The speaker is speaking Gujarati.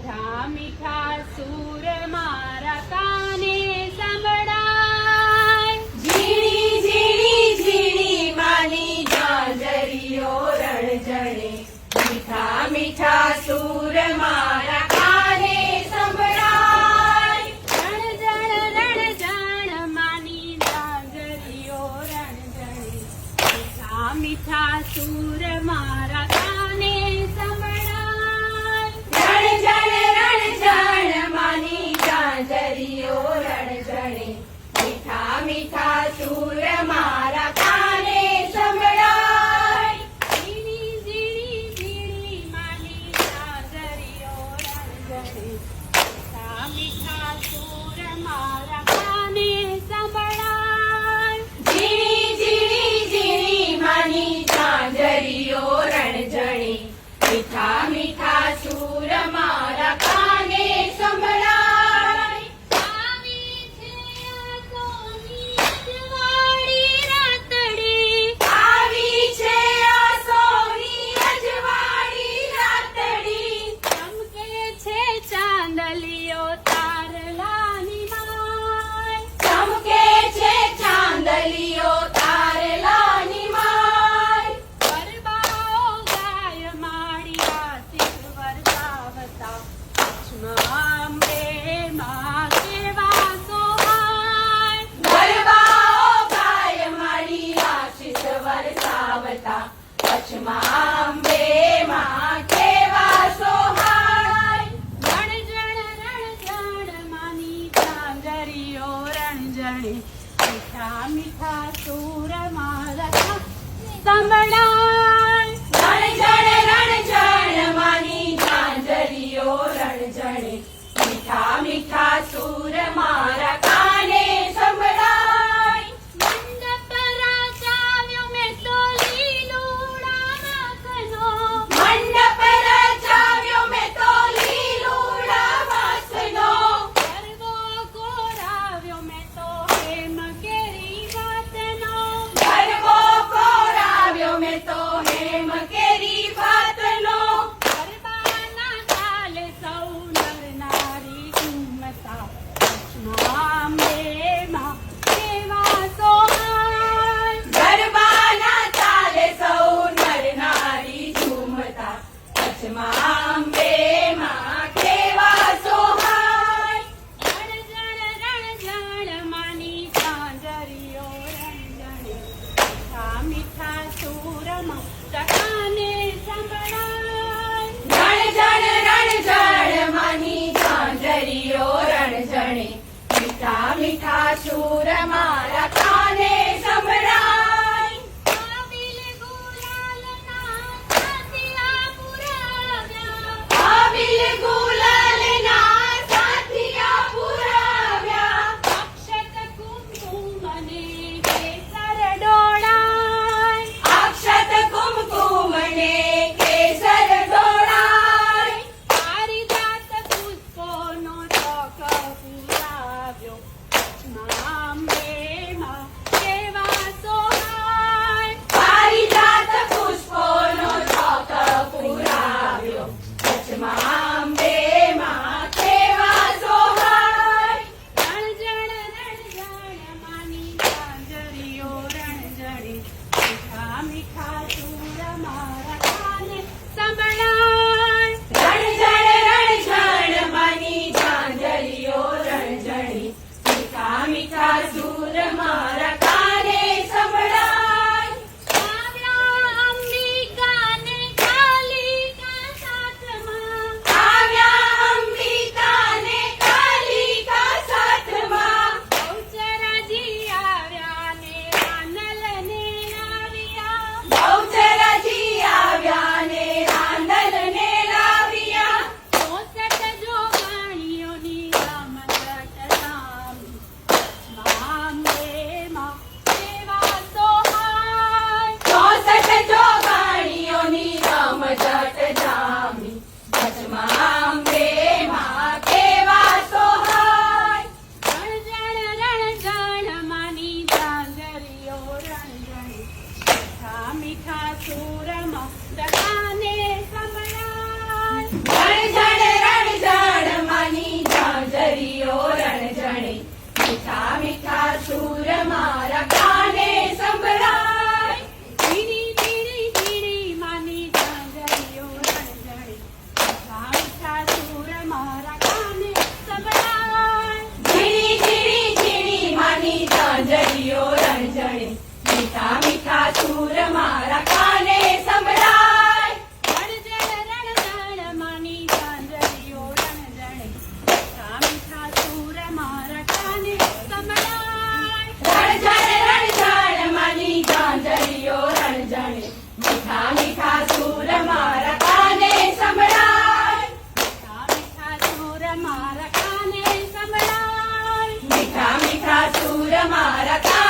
મીઠા મીઠા સૂર મારા કાને સંભળાય. ઝીણી ઝીણી ઝીણી માની ઝાંઝરીઓ રણઝણે, મીઠા મીઠા સૂર મારા કાને સંભળાય. રણઝણ માની ઝાંઝરીઓ રણઝણે, મીઠા મીઠા સૂર મારા કાને સંભળાય. રણઝણ માની ઝાંઝરીઓ રણઝણે, મીઠા મીઠા સૂર મારા કાને સંભળાય. ઝીણી ઝીણી ઝીણી માની ઝાંઝરીઓ રણઝણે, મીઠા મીઠા સૂર મારા કાને સંભળાય. ઝીણી ઝીણી ઝીણી માની ઝાંઝરીઓ રણઝણે, મીઠા મીઠા સૂર મારા કાને સંભળાય. આવી છે આ સોની અજવાળી રાતડી, આવી છે આ સોની અજવાળી રાતડી, ચમકે છે ચાંદલિયો તારલાની માય. ચમકે છે ચાંદલિયો તારલાની માય. ગરબાઓ ગાય માળી આશીષ વરસાવતા, કચ્છમાં અંબે માં કેવા સોહાય. ગરબાઓ ગાય મારી આશીષ વરસાવતા, કચ્છમાં અંબે માં કેવા સોહાય. રણઝણ માની ઝાંઝરીઓ રણઝણે, મીઠા મીઠા સૂર મારા સંભળાય. રણઝણ માની ઝાંઝરીઓ રણઝણે, મીઠા મીઠા સૂર મારા કાને સંભળાય. મંડપ રાચાવ્યો મેં તો લીલુડા માખનો, મંડપ રચાવ્યો મેં તો લીલુડા વાસનો, ગરબો કોરાવ્યો મેં તો હેમ કેરી વાતનો. ગરબો કોરાવ્યો મેં તો મારા કાને સંભળાય મીઠા મીઠા સૂર મારા કાને